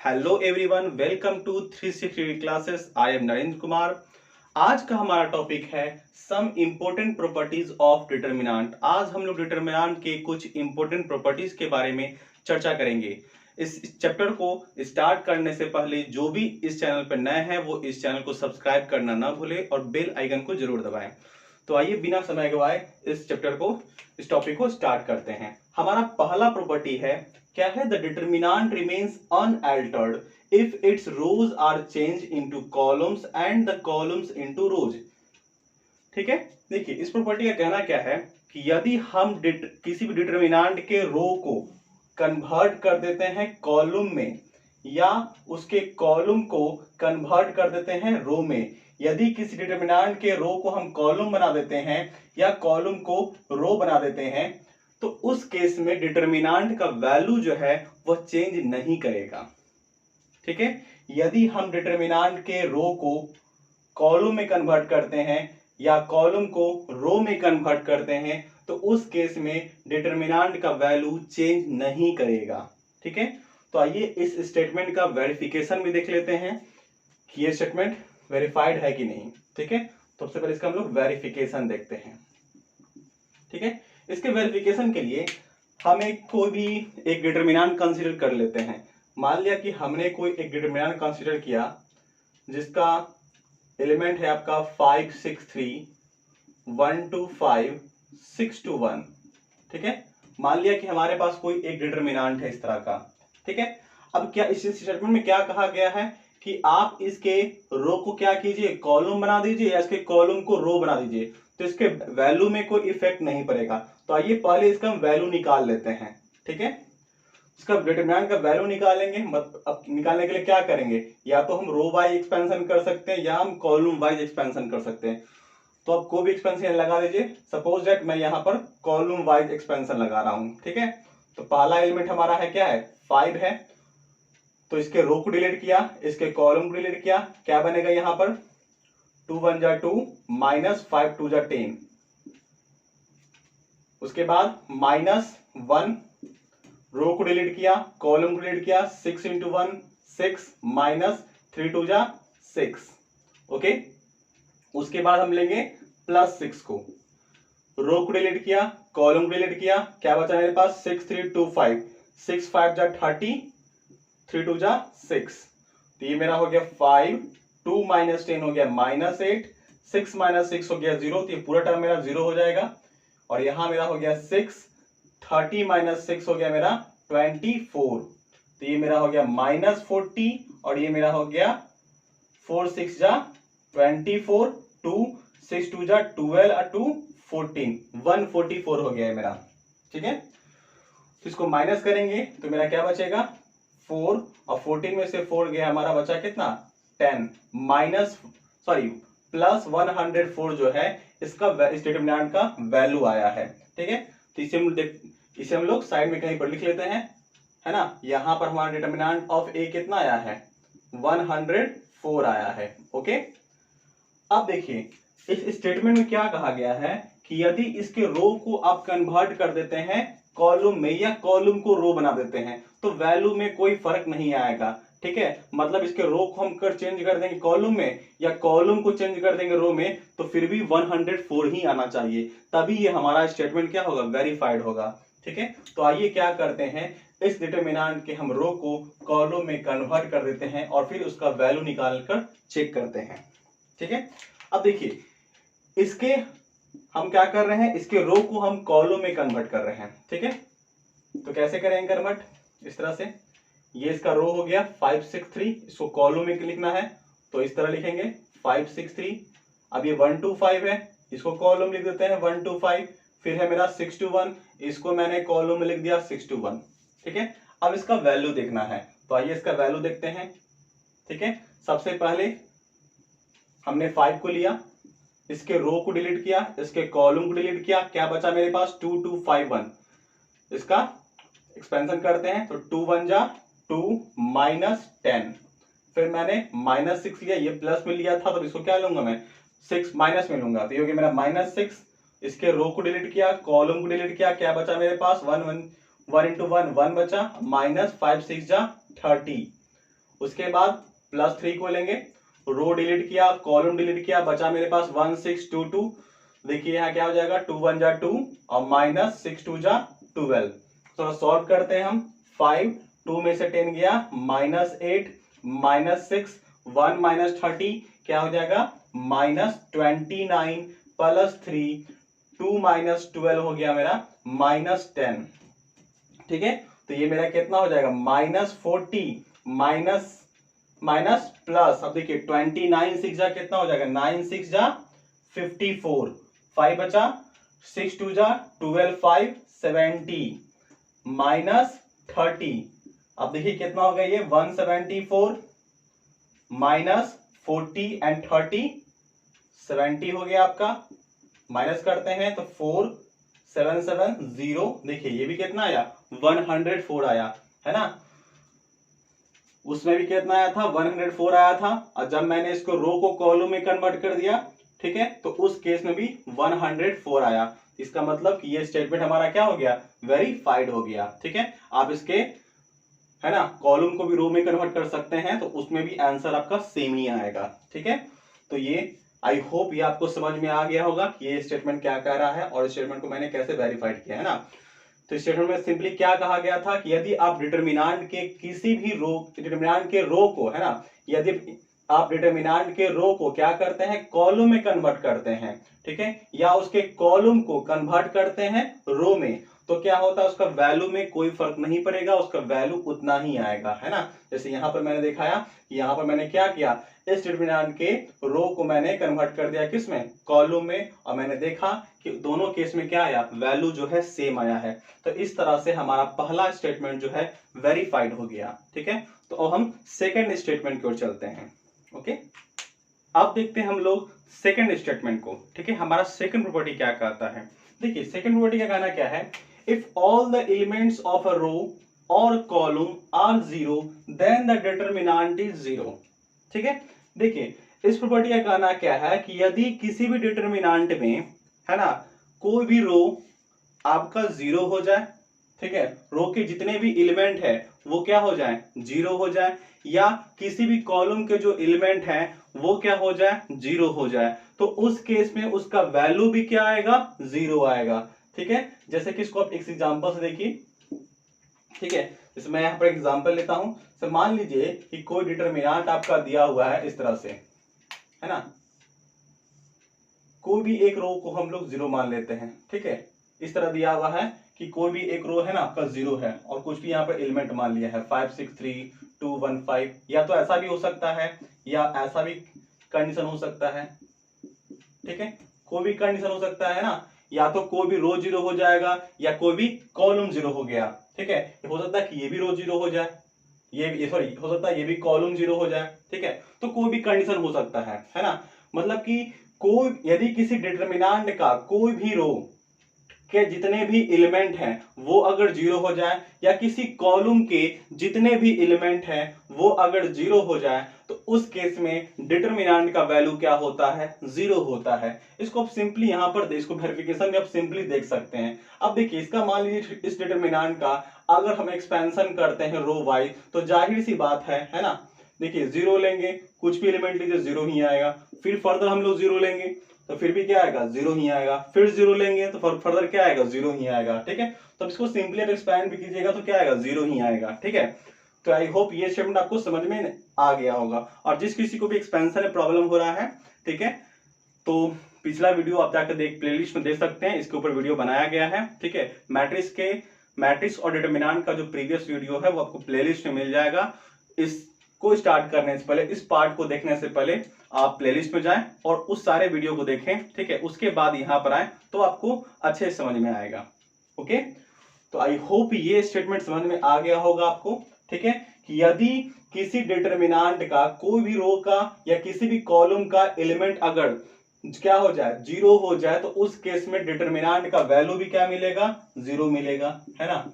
Hello everyone, welcome to 360 classes. I am Narendra Kumar. आज का हमारा टॉपिक है some important properties of determinant. आज हम लोग डिटर्मिनेंट के कुछ इम्पोर्टेंट प्रॉपर्टीज के बारे में चर्चा करेंगे। इस चैप्टर को स्टार्ट करने से पहले जो भी इस चैनल पर नए हैं वो इस चैनल को सब्सक्राइब करना ना भूले और बेल आइकन को जरूर दबाएं। तो आइए बिना समय गवाए इस टॉपिक को स्टार्ट करते हैं। हमारा पहला प्रॉपर्टी है, क्या है? The determinant remains unaltered if its rows are change into columns and the columns into rows. ठीक है, देखिए इस प्रॉपर्टी का कहना क्या है कि यदि हम किसी भी डिटर्मिनेंट के रो को कन्वर्ट कर देते हैं कॉलम में या उसके कॉलम को कन्वर्ट कर देते हैं रो में, यदि किसी डिटर्मिनेंट के रो को हम कॉलम बना देते हैं या कॉलम को रो बना देते हैं, तो उस केस में डिटर्मिनेंट का वैल्यू जो है वह चेंज नहीं करेगा। ठीक है, यदि हम डिटर्मिनेंट के रो को कॉलम में कन्वर्ट करते हैं या कॉलम को रो में कन्वर्ट करते हैं तो उस केस में डिटर्मिनेंट का वैल्यू चेंज नहीं करेगा। ठीक है, तो आइए इस स्टेटमेंट का वेरिफिकेशन भी देख लेते हैं कि ये स्टेटमेंट वेरीफाइड है कि नहीं। ठीक है, तो सबसे पहले इसका हम लोग वेरिफिकेशन देखते हैं। ठीक है, इसके वेरिफिकेशन के लिए हम कोई भी एक डिटर्मिनेंट कंसीडर कर लेते हैं। मान लिया कि हमने कोई एक डिटर्मिनेंट कंसीडर किया जिसका एलिमेंट है आपका 5 6 3 1 2 5 6 2 1। ठीक है, मान लिया कि हमारे पास कोई एक डिटर्मिनेंट है इस तरह का। ठीक है, अब क्या इस स्टेटमेंट में क्या कहा गया है कि आप इसके रो को क्या कीजिए, कॉलम बना दीजिए या इसके कॉलम को रो बना दीजिए, तो इसके वैल्यू में कोई इफेक्ट नहीं पड़ेगा। तो आइए पहले इसका हम वैल्यू निकाल लेते हैं। ठीक है, इसका डिटर्मिनेंट का वैल्यू निकालेंगे। अब निकालने के लिए क्या करेंगे, या तो हम रो वाइज एक्सपेंशन कर सकते हैं या हम कॉलम वाइज एक्सपेंशन कर सकते हैं। तो अब कोई भी एक्सपेंशन लगा दीजिए। सपोज दैट मैं यहाँ पर कॉलम वाइज एक्सपेंशन लगा रहा हूं। ठीक है, तो पहला एलिमेंट हमारा है क्या है, 5 है, तो इसके रो को डिलीट किया, इसके कॉलम को डिलीट किया, क्या बनेगा यहाँ पर 2 1 जा 2 माइनस 5 2 जा 10। उसके बाद -1, रो को डिलीट किया, कॉलम को डिलीट किया, 6 इंटू 1 6 माइनस 3 2 जा 6। ओके, उसके बाद हम लेंगे +6 को, रो को डिलीट किया, कॉलम को डिलीट किया, क्या बचा मेरे पास 6 3 2 5 6 5 जा 30 3 2 जा 6। तो ये मेरा हो गया 5 2 माइनस 10 हो गया -8 6 माइनस 6 हो गया 0। तो ये पूरा टर्म मेरा 0 हो जाएगा। और यहां मेरा हो गया 6 30 माइनस 6 हो गया मेरा 24। तो ये मेरा हो गया -40 और ये मेरा हो गया 4 6 जा 24 2 6 2 जा 12 और 2 14 144 हो गया है मेरा। ठीक है, तो इसको माइनस करेंगे तो मेरा क्या बचेगा 4 और 14 में से 4 गया, हमारा बचा कितना 10 प्लस 104 जो है इसका इस डिटर्मिनेंट का वैल्यू आया है। ठीक है, तो इसे हम लोग साइड में कहीं पर लिख लेते हैं, है ना। यहां पर हमारा डिटर्मिनेंट ऑफ ए कितना आया है 104 आया है। ओके, अब देखिए इस स्टेटमेंट में क्या कहा गया है कि यदि इसके रो को आप कन्वर्ट कर देते हैं कॉलम में या कॉलम को रो बना देते हैं तो वैल्यू में कोई फर्क नहीं आएगा। ठीक है, मतलब इसके रो को हम चेंज कर देंगे कॉलम में या कॉलम को चेंज कर देंगे रो में तो फिर भी 104 ही आना चाहिए, तभी ये हमारा स्टेटमेंट क्या होगा, वेरीफाइड होगा। ठीक है, तो आइए क्या करते हैं, इस डिटर्मिनेंट के हम रो को कॉलम में कन्वर्ट कर देते हैं और फिर उसका वैल्यू निकालकर चेक करते हैं। ठीक है, अब देखिए इसके हम क्या कर रहे हैं, इसके रो को हम कॉलम में कन्वर्ट कर रहे हैं। ठीक है, तो कैसे करेंगे कन्वर्ट, इस तरह से ये इसका रो हो गया 5 6 3, इसको कॉलम में लिखना है तो इस तरह लिखेंगे 5 6 3। अब ये 1 2 5 है, इसको कॉलम लिख देते हैं 1 2 5। फिर है मेरा 6 2 1, इसको मैंने कॉलम में लिख दिया 6 2 1। ठीक है, अब इसका वैल्यू देखना है तो आइए इसका वैल्यू देखते हैं। ठीक है, सबसे पहले हमने 5 को लिया, इसके रो को डिलीट किया, इसके कॉलम को डिलीट किया, क्या बचा मेरे पास 2 2 5 1। इसका एक्सपेंशन करते हैं तो 2 1 जा 2 माइनस 10। फिर मैंने -6 लिया, ये प्लस में लिया था तो इसको क्या लूंगा मैं 6 माइनस में लूंगा, तो ये हो गया मेरा -6। इसके रो को डिलीट किया, कॉलम को डिलीट किया, क्या बचा मेरे पास 1 1 1 इंटू 1 1 बचा, -5 6 जा 30। उसके बाद +3 को लेंगे, रो डिलीट किया, कॉलम डिलीट किया, बचा मेरे पास 1622। देखिए यहाँ क्या हो जाएगा, 2 1 जा 2 और -6 2 जा 12। थोड़ा सॉल्व करते हैं हम। 5 2 में से 10 गया, -8 -6 1 -30 क्या हो जाएगा, -29 +3 2 -12 हो गया मेरा -10। ठीक है, तो ये मेरा कितना हो जाएगा, -40 माइनस प्लस, अब देखिए 29 6 जा कितना हो जाएगा, 9 6 जा 54, 5 बचा, 6 2 जा 12, 5 70 -30। अब देखिए कितना हो गया ये, 174 -40 एंड 30 70 हो गया आपका। माइनस करते हैं तो 4 7 7 0, देखिए ये भी कितना आया, 104 आया, है ना। उसमें भी कितना आया था, 104 आया था। और जब मैंने इसको रो को कॉलम में कन्वर्ट कर दिया, ठीक है, तो उस केस में भी 104 आया। इसका मतलब कि ये स्टेटमेंट हमारा क्या हो गया, वेरीफाइड हो गया। ठीक है, आप इसके, है ना, कॉलम को भी रो में कन्वर्ट कर सकते हैं, तो उसमें भी आंसर आपका सेम ही आएगा। ठीक है, तो ये आई होप ये आपको समझ में आ गया होगा कि ये स्टेटमेंट क्या कह रहा है और इस स्टेटमेंट को मैंने कैसे वेरीफाइड किया, है ना। तो स्टेटमेंट में सिंपली क्या कहा गया था कि यदि आप डिटरमिनेंट के किसी भी रो, डिटरमिनेंट के रो को, है ना, यदि आप डिटरमिनेंट के रो को क्या करते हैं, कॉलम में कन्वर्ट करते हैं, ठीक है, या उसके कॉलम को कन्वर्ट करते हैं रो में, तो क्या होता है, उसका वैल्यू में कोई फर्क नहीं पड़ेगा, उसका वैल्यू उतना ही आएगा, है ना। जैसे यहां पर मैंने दिखाया कि यहां पर मैंने क्या किया, इस डिटरमिनेंट के रो को मैंने कन्वर्ट कर दिया किसमें, कॉलम में, और मैंने देखा कि दोनों केस में क्या आया, वैल्यू जो है सेम आया है। तो इस तरह से हमारा पहला स्टेटमेंट जो है वेरीफाइड हो गया। ठीक है, तो अब हम सेकंड स्टेटमेंट की ओर चलते हैं। ओके, अब देखते हैं हम लोग सेकंड स्टेटमेंट को। ठीक है, हमारा सेकंड प्रॉपर्टी क्या कहता है, देखिए सेकंड प्रॉपर्टी का कहना क्या है, if all the elements of a row और column are zero then the determinant is zero. ठीक है, देखिए इस प्रॉपर्टी का कहना क्या है कि यदि किसी भी डिटरमिनेंट में, है ना, कोई भी रो आपका जीरो हो जाए, ठीक है, रो के जितने भी एलिमेंट है वो क्या हो जाए, जीरो हो जाए, या किसी भी कॉलम के जो एलिमेंट है वो क्या हो जाए, जीरो हो जाए, तो उस केस में उसका वैल्यू भी क्या आएगा, जीरो आएगा। ठीक है, जैसे कि इसको आप एक एग्जांपल से देखिए। ठीक है, जैसे मैं यहाँ पर एग्जांपल लेता हूं, तो मान लीजिए कि कोई डिटरमिनेंट आपका दिया हुआ है इस तरह से, है ना, कोई भी एक रो को हम लोग जीरो मान लेते हैं। ठीक है, इस तरह दिया हुआ है कि कोई भी एक रो है ना आपका जीरो है, और कुछ भी यहाँ पर एलिमेंट मान लिया है 5 6 3 2 1 5, या तो ऐसा भी हो सकता है या ऐसा भी कंडीशन हो सकता है। ठीक है, कोई भी कंडीशन हो सकता है ना, या तो कोई भी रो जीरो हो जाएगा या कोई भी कॉलम जीरो हो गया। ठीक है, हो सकता है कि ये भी रो जीरो हो जाए, ये सॉरी, हो सकता है ये भी कॉलम जीरो हो जाए। ठीक है, तो कोई भी कंडीशन हो सकता है ना, मतलब कि कोई, यदि किसी डिटरमिनेंट का कोई भी रो के जितने भी एलिमेंट हैं वो अगर जीरो हो जाए, या किसी कॉलम के जितने भी एलिमेंट हैं वो अगर जीरो हो जाए, तो उस केस में डिटरमिनेंट का वैल्यू क्या होता है, जीरो होता है। इसको आप सिंपली यहां पर इसको वेरिफिकेशन में आप सिंपली देख सकते हैं। अब देखिए इसका मान लीजिए इस डिटरमिनेंट का अगर हम एक्सपेंशन करते हैं रो वाइज, तो जाहिर सी बात है ना, देखिए जीरो लेंगे, कुछ भी एलिमेंट लीजिए जीरो ही आएगा, फिर फर्दर हम लोग जीरो लेंगे तो फिर भी क्या आएगा, जीरो ही आएगा, फिर जीरो लेंगे तो फर्दर क्या आएगा, जीरो ही आएगा। ठीक है, तो इसको सिंपली आप एक्सपैंड भी कीजिएगा तो क्या आएगा, जीरो ही आएगा। ठीक है, तो आई होप ये स्टेटमेंट आपको समझ में आ गया होगा। और जिस किसी को भी एक्सपेंशन में प्रॉब्लम हो रहा है, ठीक है, तो पिछला वीडियो आप जाकर देख, प्लेलिस्ट में देख सकते हैं, इसके ऊपर वीडियो बनाया गया है। ठीक है, मैट्रिक्स और डिटरमिनेंट का जो प्रीवियस वीडियो है वो आपको प्लेलिस्ट में मिल जाएगा। इसको स्टार्ट करने से पहले, इस पार्ट को देखने से पहले आप प्लेलिस्ट में जाएं और उस सारे वीडियो को देखें। ठीक है, उसके बाद यहां पर आए तो आपको अच्छे से समझ में आएगा। ओके, तो आई होप ये स्टेटमेंट समझ में आ गया होगा आपको। ठीक है, कि यदि किसी डिटरमिनेंट का कोई भी रो का या किसी भी कॉलम का एलिमेंट अगर क्या हो जाए, जीरो हो जाए, तो उस केस में डिटरमिनेंट का वैल्यू भी क्या मिलेगा, जीरो मिलेगा, है ना।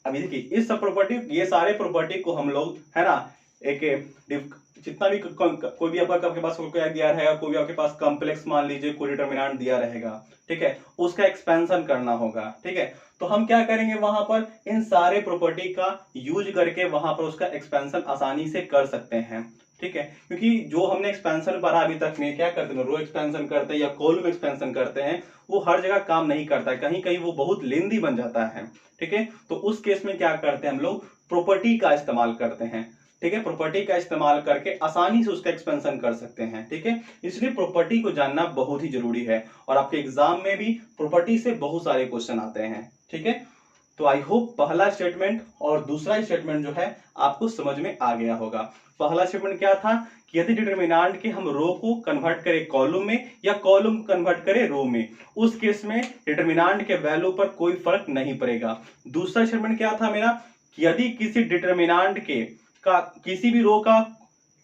अभी देखिए इस सब प्रॉपर्टी, ये सारे प्रॉपर्टी को हम लोग, है ना, एक जितना भी कोई भी आपके पास दिया रहेगा, कोई भी आपके पास कॉम्प्लेक्स मान लीजिए कोई डिटरमिनेंट दिया रहेगा, ठीक है, उसका एक्सपेंशन करना होगा, ठीक है। तो हम क्या करेंगे, वहां पर इन सारे प्रॉपर्टी का यूज करके वहां पर उसका एक्सपेंशन आसानी से कर सकते हैं, ठीक है। क्योंकि जो हमने एक्सपेंशन पढ़ा अभी तक में, क्या करते हैं, रो एक्सपेंशन करते हैं या कॉलम एक्सपेंशन करते हैं, वो हर जगह काम नहीं करता है, कहीं कहीं वो बहुत लेंदी बन जाता है, ठीक है। तो उस केस में क्या करते हैं हम लोग, प्रॉपर्टी का इस्तेमाल करते हैं, ठीक है। प्रॉपर्टी का इस्तेमाल करके आसानी से उसका एक्सपेंशन कर सकते हैं, ठीक है। इसलिए प्रॉपर्टी को जानना बहुत ही जरूरी है और आपके एग्जाम में भी प्रॉपर्टी से बहुत सारे क्वेश्चन आते हैं, ठीक है। तो आई होप पहला स्टेटमेंट और दूसरा स्टेटमेंट जो है आपको समझ में आ गया होगा। पहला स्टेटमेंट क्या था कि यदि डिटरमिनेंट के हम रो को कन्वर्ट करें कॉलम में या कॉलम कन्वर्ट करें रो में, उस केस में डिटरमिनेंट के वैल्यू पर कोई फर्क नहीं पड़ेगा। दूसरा स्टेटमेंट क्या था मेरा कि यदि किसी डिटरमिनेंट के का किसी भी रो का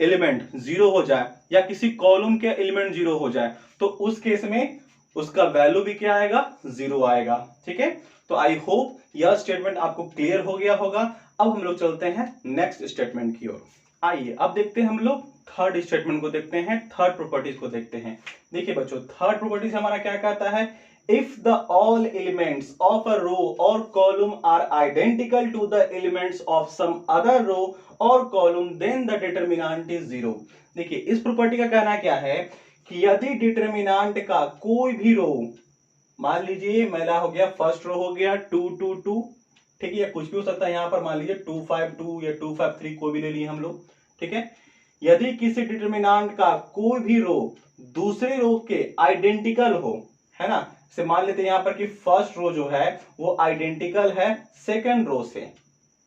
एलिमेंट जीरो हो जाए या किसी कॉलम के एलिमेंट जीरो हो जाए, तो उस केस में उसका वैल्यू भी क्या आएगा, जीरो आएगा, ठीक है। तो आई होप यह स्टेटमेंट आपको क्लियर हो गया होगा। अब हम लोग चलते हैं नेक्स्ट स्टेटमेंट की ओर। आइए अब देखते हैं हम लोग थर्ड स्टेटमेंट को, देखते हैं थर्ड प्रॉपर्टीज को देखते हैं। देखिए बच्चों, थर्ड प्रॉपर्टीज हमारा क्या कहता है, if the all elements of a row or column are identical to the elements of some other row or column then the determinant is zero। देखिए इस प्रॉपर्टी का कहना क्या है कि यदि डिटरमिनेंट का कोई भी रो, मान लीजिए मेरा हो गया फर्स्ट रो हो गया 2 2 2, ठीक है, या कुछ भी हो सकता है, यहां पर मान लीजिए 2 5 2 या 2 5 3 कोई भी ले लिए हम लोग, ठीक है। यदि किसी डिटरमिनेंट का कोई भी रो दूसरे रो के आइडेंटिकल हो, है ना, से मान लेते हैं यहां पर कि फर्स्ट रो जो है वो आइडेंटिकल है सेकंड रो से,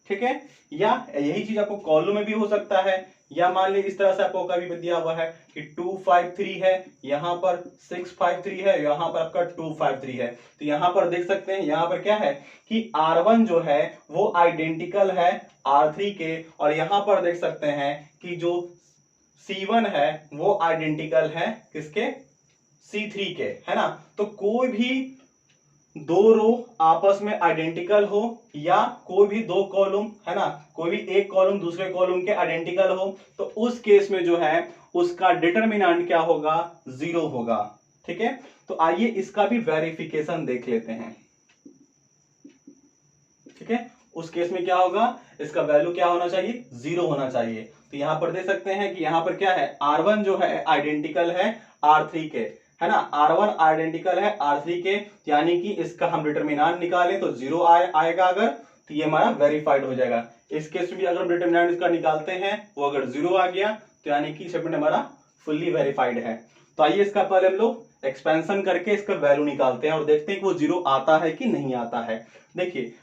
ठीक है। या यही चीज आपको कॉलम में भी हो सकता है, या मान लीजिए इस तरह से आपको कभी भी दिया हुआ है कि 2 5 3 है, यहां पर 6 5 3 है, यहां पर आपका 2 5 3 है। तो यहां पर देख सकते हैं, यहां पर क्या है कि R1 जो है वो आइडेंटिकल है R3 के, और यहां पर देख सकते हैं कि जो C1 है वो आइडेंटिकल है किसके, C3 के, है ना। तो कोई भी दो रो आपस में आइडेंटिकल हो या कोई भी दो कॉलम, है ना, कोई भी एक कॉलम दूसरे कॉलम के आइडेंटिकल हो, तो उस केस में जो है उसका डिटरमिनेंट क्या होगा, जीरो होगा, ठीक है। तो आइए इसका भी वेरिफिकेशन देख लेते हैं, ठीक है। उस केस में क्या होगा, इसका वैल्यू क्या होना चाहिए, जीरो होना चाहिए। तो यहां पर देख सकते हैं कि यहां पर क्या है, R1 जो है आइडेंटिकल है R3 के, है ना, R1 आइडेंटिकल है R3 के, यानी कि इसका हम डिटरमिनेंट निकालें तो जीरो आएगा अगर, तो ये हमारा वेरीफाइड हो जाएगा। इस केस में भी अगर हम डिटरमिनेंट इसका निकालते हैं वो अगर जीरो आ गया तो यानी कि स्टेटमेंट हमारा फुल्ली वेरीफाइड है। तो आइए इसका पहले हम लोग एक्सपेंशन करके इसका वैल्यू निकालते हैं और देखते हैं कि वो जीरो आता है कि नहीं आता है। देखिए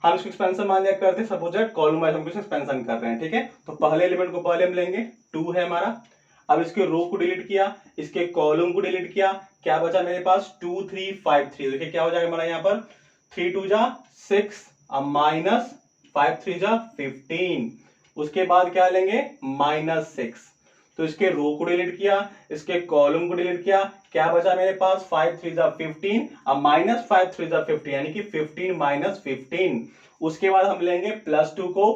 हम इसको एक्सपेंशन मान लिया करते हैं, सपोज कॉलम वाइज हम कुछ एक्सपेंशन कर रहे हैं, ठीक है। तो पहले एलिमेंट को पहले हम लेंगे, 2 है हमारा। अब इसके रो को डिलीट किया, इसके कॉलम को डिलीट किया, क्या बचा मेरे पास 2 3 5 3। देखिए क्या हो जाएगा हमारा यहाँ पर 3 2 जा 6, अब माइनस 5 3 जा 15, उसके बाद क्या लेंगे -6। तो इसके रो को डिलीट किया, इसके कॉलम को डिलीट किया, क्या बचा मेरे पास 5 3 जा 15, अब -5 3 जा 15 यानी कि 15 - 15। उसके बाद हम लेंगे +2 को,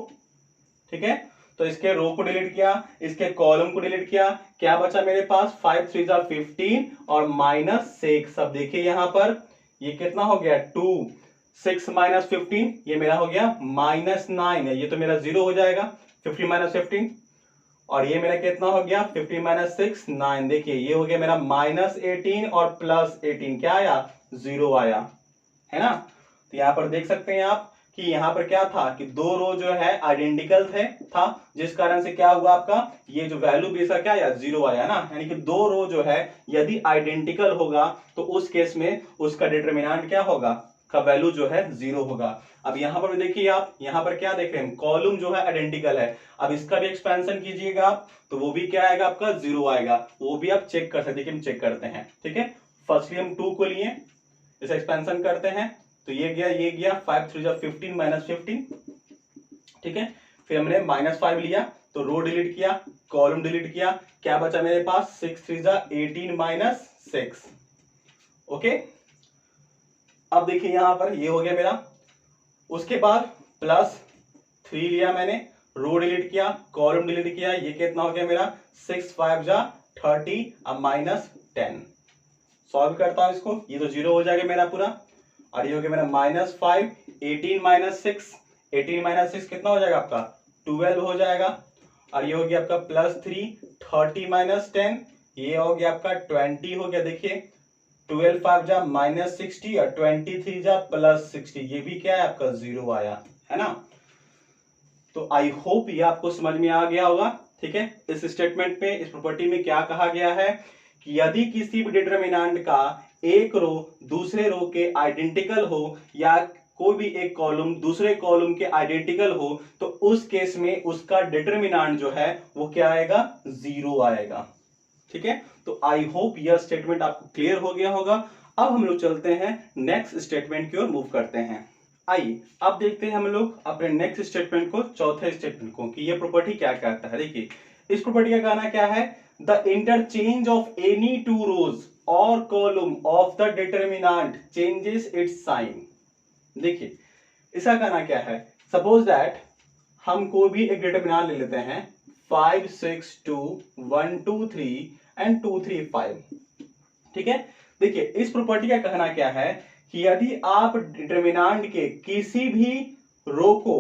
ठीक है। तो इसके रो को डिलीट किया, इसके कॉलम को डिलीट किया, क्या बचा मेरे पास 5 3 जा 15 और -6। अब देखिए यहां पर ये कितना हो गया 2, 6 - 15 ये मेरा हो गया -9 है, ये तो मेरा जीरो हो जाएगा 15 - 15, और ये मेरा कितना हो गया 15 - 6 9। देखिए ये हो गया मेरा -18 और +18, क्या आया, जीरो आया, है ना। तो यहां पर देख सकते हैं आप कि यहां पर क्या था कि दो रो जो है आइडेंटिकल था, जिस कारण से क्या हुआ आपका ये जो वैल्यू भी इसका क्या आया, जीरो आया ना। यानी कि दो रो जो है यदि आइडेंटिकल होगा तो उस केस में उसका डिटरमिनेंट क्या होगा, का वैल्यू जो है जीरो होगा। अब यहां पर देखिए आप, यहां पर क्या देख रहे हैं, कॉलम जो है आइडेंटिकल है, अब इसका भी एक्सपेंशन कीजिएगा आप तो वो भी क्या आएगा आपका, जीरो आएगा। वो भी आप चेक कर सकते हैं, हम चेक करते हैं, ठीक है। फर्स्टली हम 2 को लिए, इसे एक्सपेंशन करते हैं, तो ये गया 5 3 जा 15 - 15, ठीक है। फिर हमने -5 लिया तो रो डिलीट किया, कॉलम डिलीट किया, क्या बचा मेरे पास 6 3 जा 18 - 6, ओके। अब देखिए यहां पर ये हो गया मेरा, उसके बाद +3 लिया मैंने, रो डिलीट किया, कॉलम डिलीट किया, ये कितना हो गया मेरा 6 5 जा 30 अब माइनस 10। सॉल्व करता हूं इसको, ये तो 0 हो जाएगा मेरा पूरा, और ये हो गया मेरा -5 18 माइनस 6, 18 माइनस 6 कितना हो जाएगा आपका 12 हो जाएगा, और ये हो गया आपका +3 30 माइनस 10, ये हो गया आपका 20 हो गया। देखिए 12 5 जा -60 और 23 जा +60, ये भी क्या है आपका 0 आया है ना। तो आई होप ये आपको समझ में आ गया होगा। ठीक है, इस स्टेटमेंट में, इस प्रॉपर्टी में क्या कहा गया है कि यदि किसी भी डिटरमिनेंट का एक रो दूसरे रो के आइडेंटिकल हो या कोई भी एक कॉलम दूसरे कॉलम के आइडेंटिकल हो तो उस केस में उसका डिटरमिनेंट जो है वो क्या आएगा 0 आएगा। ठीक है, तो आई होप यह स्टेटमेंट आपको क्लियर हो गया होगा। अब हम लोग चलते हैं नेक्स्ट स्टेटमेंट की ओर मूव करते हैं। आइए अब देखते हैं हम लोग अपने नेक्स्ट स्टेटमेंट को, चौथे स्टेटमेंट को, कि ये प्रॉपर्टी क्या कहता है। देखिए इस प्रॉपर्टी का कहना क्या है, the interchange of any two rows और column of the determinant changes its sign. देखिए इसका कहना क्या है, सपोज दैट हम कोई भी एक डिटरमिनेंट ले लेते हैं 5 6 2 1 2 3 एंड 2 3 5। ठीक है, देखिए इस प्रॉपर्टी का कहना क्या है कि यदि आप डिटरमिनेंट के किसी भी रो को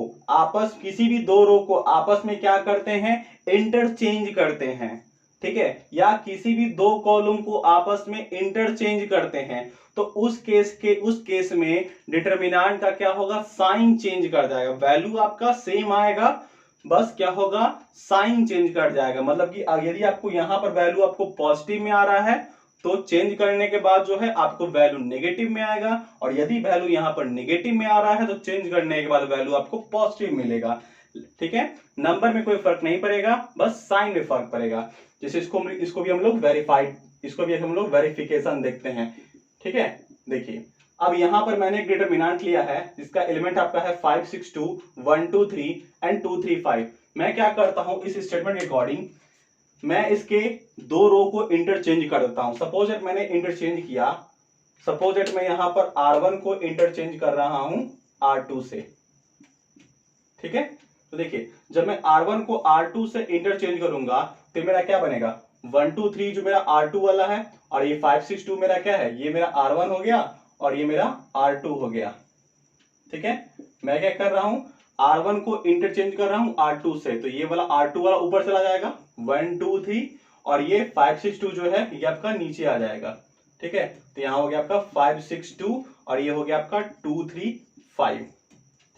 किसी भी दो रो को आपस में क्या करते हैं इंटरचेंज करते हैं, ठीक है, या किसी भी दो कॉलम को आपस में इंटरचेंज करते हैं तो उस केस में डिटरमिनेंट का क्या होगा साइन चेंज कर जाएगा, वैल्यू आपका सेम आएगा, बस क्या होगा साइन चेंज कर जाएगा। मतलब कि यदि आपको यहां पर वैल्यू आपको पॉजिटिव में आ रहा है तो चेंज करने के बाद जो है आपको वैल्यू नेगेटिव में आएगा, और यदि वैल्यू यहां पर नेगेटिव में आ रहा है तो चेंज करने के बाद वैल्यू आपको पॉजिटिव मिलेगा। ठीक है, नंबर में कोई फर्क नहीं पड़ेगा, बस साइन में फर्क पड़ेगा। जैसे इसको भी हम लोग वेरिफिकेशन देखते हैं। ठीक है, देखिए अब यहां पर मैंने एक डिटरमिनेंट लिया है जिसका एलिमेंट आपका है 5 6 2 1 2 3 एंड 2 3 5। मैं क्या करता हूं इस स्टेटमेंट के अकॉर्डिंग, मैं इसके दो रो को इंटरचेंज कर देता हूं। सपोज दैट मैंने इंटरचेंज किया, सपोज दैट मैं यहां पर R1 को इंटरचेंज कर रहा हूं R2 से। ठीक है, तो देखिए जब मैं R1 को R2 से इंटरचेंज करूंगा तो मेरा क्या बनेगा 1 2 3 जो मेरा R2 वाला है, और ये 5 6 2 मेरा क्या है, ये मेरा R1 हो गया और ये मेरा R2 हो गया। ठीक है, मैं क्या कर रहा हूं R1 को इंटरचेंज कर रहा हूं R2 से, तो ये वाला R2 वाला ऊपर चला जाएगा 1 2 3, और ये 5 6 2 जो है ये आपका नीचे आ जाएगा। ठीक है, तो यहां हो गया आपका 5 6 2 और ये हो गया आपका 2 3 5।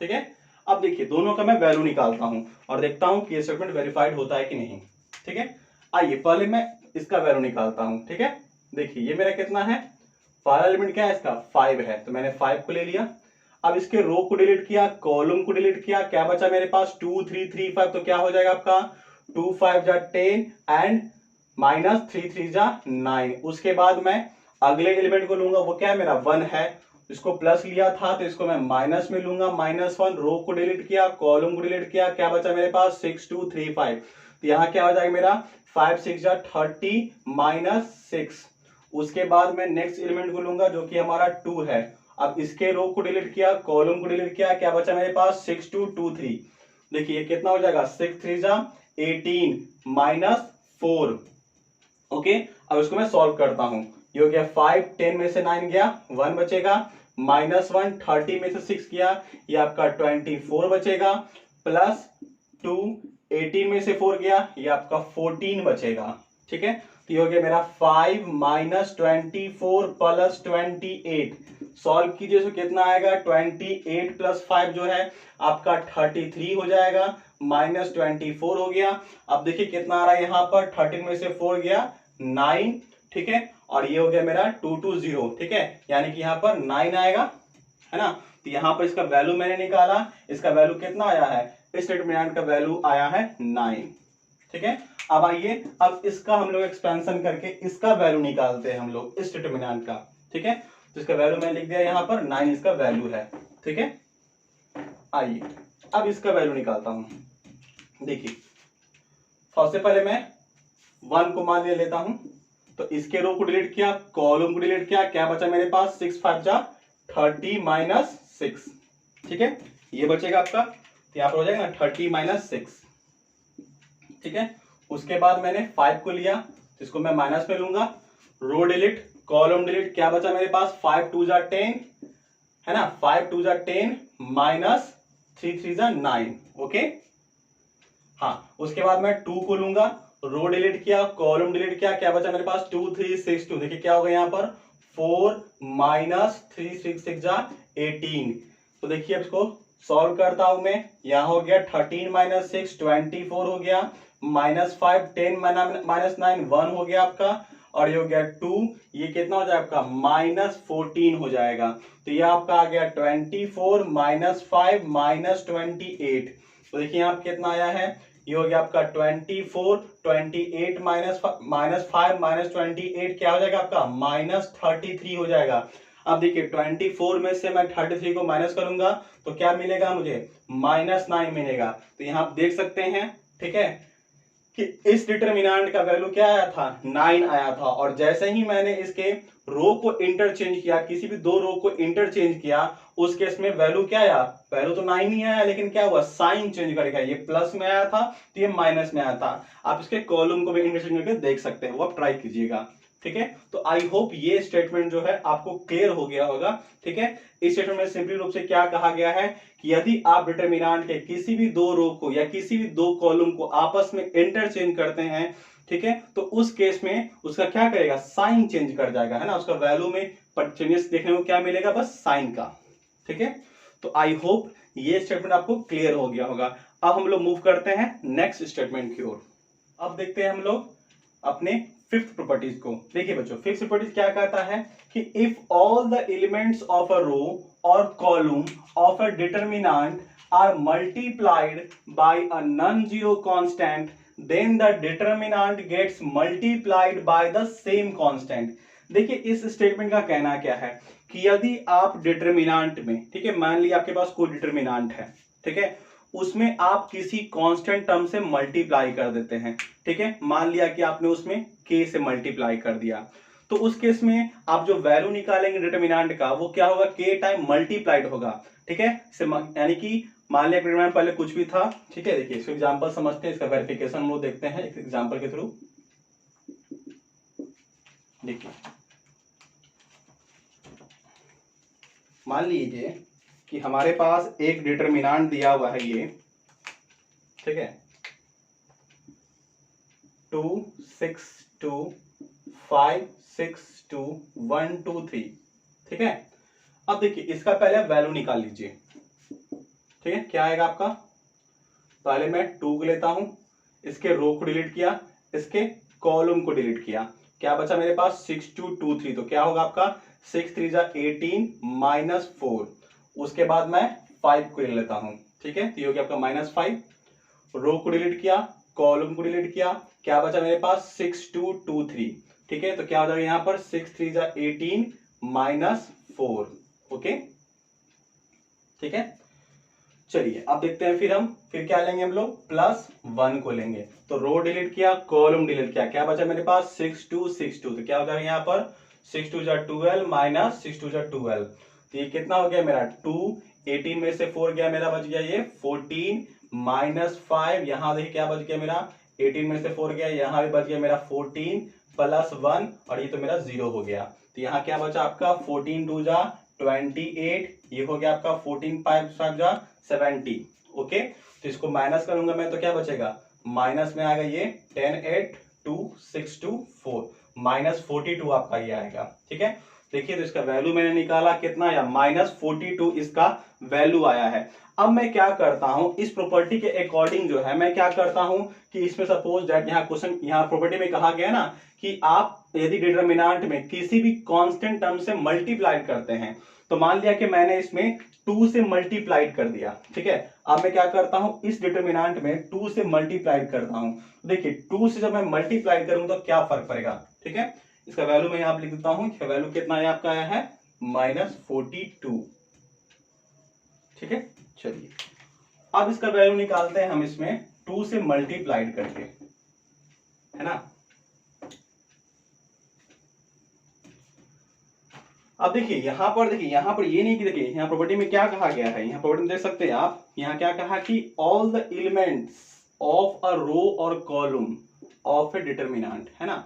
ठीक है, अब देखिए दोनों का मैं वैल्यू निकालता हूं और देखता हूं कि ये स्टेटमेंट वेरीफाइड होता है कि नहीं। ठीक है, आइए पहले मैं इसका वैल्यू निकालता हूं। ठीक है, देखिए ये मेरा कितना है, पहला एलिमेंट क्या है इसका 5 है, तो मैंने 5 को ले लिया। अब इसके रो को डिलीट किया, कॉलम को डिलीट किया, क्या बचा मेरे पास 2 3 3 5, तो क्या हो जाएगा आपका 2 5 जा 10 एंड -3 3 जा 9। उसके बाद मैं अगले एलिमेंट को लूंगा, वो क्या है मेरा 1 है, इसको प्लस लिया था तो इसको मैं माइनस में लूंगा, -1। रो को डिलीट किया, कॉलम को डिलीट किया, क्या बचा मेरे पास 6 2 3 5, तो यहाँ क्या हो जाएगा मेरा 5 6 जा 30 -6। उसके बाद मैं नेक्स्ट एलिमेंट को लूंगा जो कि हमारा 2 है। अब इसके रो को डिलीट किया, कॉलम को डिलीट किया, क्या बचा मेरे पास 6 2 2 3। देखिए ये कितना हो जाएगा 6 3 जा 18 -4। ओके, अब इसको मैं सॉल्व करता हूं, ये हो गया 5 10 में से 9 गया 1 बचेगा, -1 30 में से 6 गया ये आपका 24 बचेगा, +2 18 में से 4 गया ये आपका 14 बचेगा। ठीक है, तो ये हो गया मेरा 5 -24 +28। सॉल्व कीजिए तो कितना आएगा 28 + 5 जो है आपका 33 हो जाएगा, -24 हो गया। अब देखिए कितना आ रहा है यहाँ पर 13 में से 4 गया 9। ठीक है, और ये हो गया मेरा 220। ठीक है, यानी कि यहाँ पर 9 आएगा, है ना। तो यहाँ पर इसका वैल्यू मैंने निकाला, इसका वैल्यू कितना आया है, इस डिटरमिनेंट का वैल्यू आया है 9। ठीक है, अब आइए अब इसका हम लोग एक्सपेंशन करके इसका वैल्यू निकालते हैं हम लोग इस डिटरमिनेंट का। ठीक है, तो इसका वैल्यू मैंने लिख दिया यहाँ पर 9 इसका वैल्यू है। ठीक है, आइए अब इसका वैल्यू निकालता हूं। देखिए सबसे पहले मैं 1 को मान लेता हूं, तो इसके रो को डिलीट किया, कॉलम को डिलीट किया, क्या बचा मेरे पास 6 5 जा 30 -6। ठीक है, ये बचेगा आपका, तो यहां पर हो जाएगा 30 -6। ठीक है। उसके बाद मैंने 5 को लिया, इसको मैं माइनस में लूंगा, रो डिलीट, कॉलम डिलीट, क्या बचा मेरे पास 5 2 जा 10 है ना, 5 2 जा 10 माइनस 3 3 जा 9। ओके हाँ, उसके बाद मैं 2 को लूंगा, रो डिलीट किया, कॉलम डिलीट किया, क्या बचा मेरे पास 2 3 6 2। देखिए क्या होगा यहाँ पर 4 माइनस 3 6 6 जा 18। तो देखिए अब इसको सॉल्व करता हूं मैं, यहां हो गया 13 माइनस 6 24 हो गया, माइनस 5 10 माइनस 9 1 हो गया आपका, और ये हो गया 2, ये कितना हो जाएगा आपका माइनस 14 हो जाएगा। तो ये आपका आ गया 24 माइनस 5 माइनस 28। तो देखिए यहाँ कितना आया है, ये हो गया आपका 24 28 माइनस 5 माइनस 28 क्या हो जाएगा आपका माइनस 33 हो जाएगा। अब देखिए 24 में से मैं 33 को माइनस करूंगा तो क्या मिलेगा मुझे माइनस 9 मिलेगा। तो यहां आप देख सकते हैं ठीक है कि इस डिटरमिनेंट का वैल्यू क्या आया था 9 आया था, और जैसे ही मैंने इसके रो को इंटरचेंज किया, किसी भी दो रो को इंटरचेंज किया, उस केस में वैल्यू क्या आया, वैल्यू तो 9 ही आया, लेकिन क्या हुआ साइन चेंज करके, ये प्लस में आया था तो ये माइनस में आया था। आप इसके कॉलम को भी इंटरचेंज करके देख सकते हैं, वो आप ट्राई कीजिएगा। ठीक है, तो आई होप ये स्टेटमेंट जो है आपको क्लियर हो गया होगा। ठीक है, इस स्टेटमेंट में सिंपली रूप से क्या कहा गया है कि यदि आप डिटरमिनेंट के किसी भी दो रो को या किसी भी दो कॉलम को आपस में इंटरचेंज करते हैं, ठीक है, तो उस केस में उसका क्या करेगा साइन चेंज कर जाएगा, है ना, उसका वैल्यू में चेंजेस देखने को क्या मिलेगा, बस साइन का। ठीक है, तो आई होप ये स्टेटमेंट आपको क्लियर हो गया होगा। अब हम लोग मूव करते हैं नेक्स्ट स्टेटमेंट की ओर। अब देखते हैं हम लोग अपने फिफ्थ प्रॉपर्टीज को। देखिए बच्चों, फिफ्थ प्रॉपर्टीज क्या कहता है कि if all the elements of a row और column of a determinant are multiplied by a non zero constant then the determinant gets multiplied by the same constant. देखिए इस स्टेटमेंट का कहना क्या है कि यदि आप डिटरमिनेंट में, ठीक है, मान लिया आपके पास कोई डिटरमिनेंट है, ठीक है, उसमें आप किसी कांस्टेंट टर्म से मल्टीप्लाई कर देते हैं। ठीक है, मान लिया कि आपने उसमें k से मल्टीप्लाई कर दिया, तो उस केस में आप जो वैल्यू निकालेंगे डिटरमिनेंट का वो क्या होगा k टाइम मल्टीप्लाइड होगा। ठीक है, यानी कि मान लिया डिटरमिनेंट पहले कुछ भी था। ठीक है, देखिए इसको एग्जांपल समझते हैं, इसका वेरिफिकेशन हम लोग देखते हैं एक एग्जांपल के थ्रू। देखिए मान लीजिए कि हमारे पास एक डिटरमिनेंट दिया हुआ है ये, ठीक है, 2 6 2 5 6 2 1 2 3। ठीक है, अब देखिए इसका पहले वैल्यू निकाल लीजिए। ठीक है, क्या आएगा आपका, पहले मैं 2 को लेता हूं, इसके रो को डिलीट किया, इसके कॉलम को डिलीट किया, क्या बचा मेरे पास 6 2 2 3। तो क्या होगा आपका 6 3 जा 18 माइनस 4। उसके बाद मैं 5 को ले लेता हूं। ठीक है, तो ये हो गया आपका माइनस 5, रो को डिलीट किया, कॉलम को डिलीट किया, क्या बचा मेरे पास 6 2 2 3। ठीक है, तो क्या हो जाएगा यहां पर 6 3 जा 18 माइनस 4। ओके, ठीक है, चलिए अब देखते हैं फिर क्या लेंगे हम लोग, प्लस 1 को लेंगे। तो रो डिलीट किया, कॉलम डिलीट किया, क्या बचा मेरे पास 6 2 6 2। तो क्या हो जाएगा यहाँ पर 6 2 जा 12 माइनस 6 2 जा 12। तो ये कितना हो गया मेरा 2, 18 में से 4 गया मेरा, बच गया ये 14 माइनस 5। यहां देखिए क्या बच गया मेरा 18 में से 4 गया, यहां भी बच गया मेरा 14 प्लस 1, और ये तो मेरा 0 हो गया। तो यहाँ क्या बचा आपका 14 2 जा 28, ये हो गया आपका 14 5 जा 70। ओके, तो इसको माइनस करूंगा मैं तो क्या बचेगा, माइनस में आएगा ये 10 8 2 6 2 4 माइनस 42 आपका ये आएगा। ठीक है, देखिए तो इसका वैल्यू मैंने निकाला कितना आया माइनस 42 इसका वैल्यू आया है। अब मैं क्या करता हूं इस प्रॉपर्टी के अकॉर्डिंग जो है मैं क्या करता हूं कि इसमें सपोज दैट यहाँ क्वेश्चन यहाँ प्रॉपर्टी में कहा गया ना कि आप यदि डिटरमिनेंट में किसी भी कांस्टेंट टर्म से मल्टीप्लाई करते हैं, तो मान लिया कि मैंने इसमें 2 से मल्टीप्लाइड कर दिया। ठीक है, अब मैं क्या करता हूं इस डिटरमिनेंट में 2 से मल्टीप्लाइड करता हूं। देखिए 2 से जब मैं मल्टीप्लाइड करूंगा तो क्या फर्क पड़ेगा। ठीक है, इसका वैल्यू मैं यहां लिख देता हूं, इसका वैल्यू कितना है आपका आया है माइनस 42। ठीक है, चलिए अब इसका वैल्यू निकालते हैं हम इसमें 2 से मल्टीप्लाइड करके, है ना। अब देखिए यहां पर ये नहीं कि देखिए यहाँ प्रॉपर्टी में क्या कहा गया है, यहाँ प्रॉपर्टी में देख सकते हैं आप, यहाँ क्या कहा कि all the elements of a row और कॉलम ऑफ ए डिटर्मिनेंट, है ना।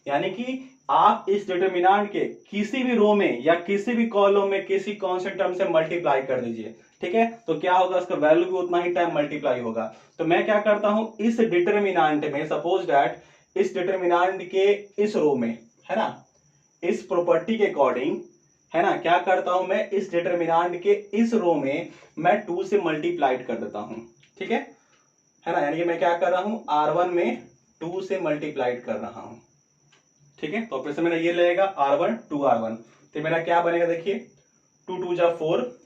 यानी कि आप इस डिटर्मिनेंट के किसी भी रो में या किसी भी कॉलम में किसी कांस्टेंट टर्म से मल्टीप्लाई कर दीजिए, ठीक है। तो क्या होगा, उसका वैल्यू भी उतना ही टाइम मल्टीप्लाई होगा। तो मैं क्या करता हूं, इस डिटर्मिनेंट में, सपोज दैट इस डिटर्मिनेंट के इस रो में, है ना, इस प्रॉपर्टी के अकॉर्डिंग, है ना, क्या करता हूं मैं, इस डिटर्मिनेंट के इस रो में मैं 2 से मल्टीप्लाइड कर देता हूं, ठीक है ना। यानी कि मैं क्या कर रहा हूं, R1 में 2 से मल्टीप्लाइड कर रहा हूं, ठीक है। तो ऑपरेशन मेरा ये रहेगा R1 2R1। तो मेरा क्या बनेगा, देखिए 2 2 जा 4,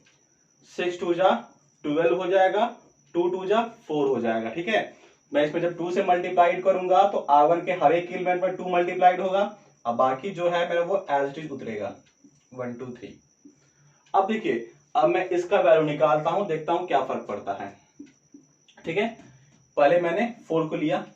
6 2 जा 12 हो जाएगा, 2 2 जा 4 हो जाएगा, ठीक है। मैं इसमें जब 2 से मल्टीप्लाइड करूंगा तो R1 के हर एक एलिमेंट में 2 मल्टीप्लाइड होगा, अब बाकी जो है मेरा वो एज इट इज उतरेगा 1 2 3। अब देखिए, अब मैं इसका वैल्यू निकालता हूं, देखता हूं क्या फर्क पड़ता है, ठीक है। पहले मैंने 4 को लिया,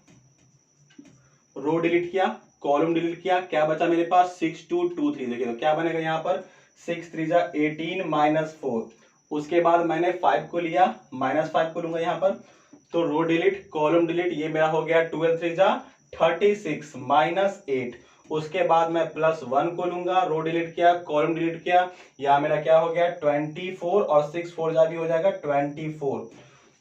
रो डिलीट किया, कॉलम डिलीट किया, क्या बचा मेरे पास 6 2 2 3। देखिए तो क्या बनेगा यहाँ पर, 6 3 जा 18 माइनस 4। उसके बाद मैंने 5 को लिया, माइनस 5 को लूंगा यहाँ पर, तो रो डिलीट कॉलम डिलीट, ये मेरा हो गया 12 3 जा 36 माइनस 8। उसके बाद मैं प्लस 1 को लूंगा, रो डिलीट किया कॉलम डिलीट किया, यहाँ मेरा क्या हो गया 24 और 6 4 जा भी हो जाएगा 24।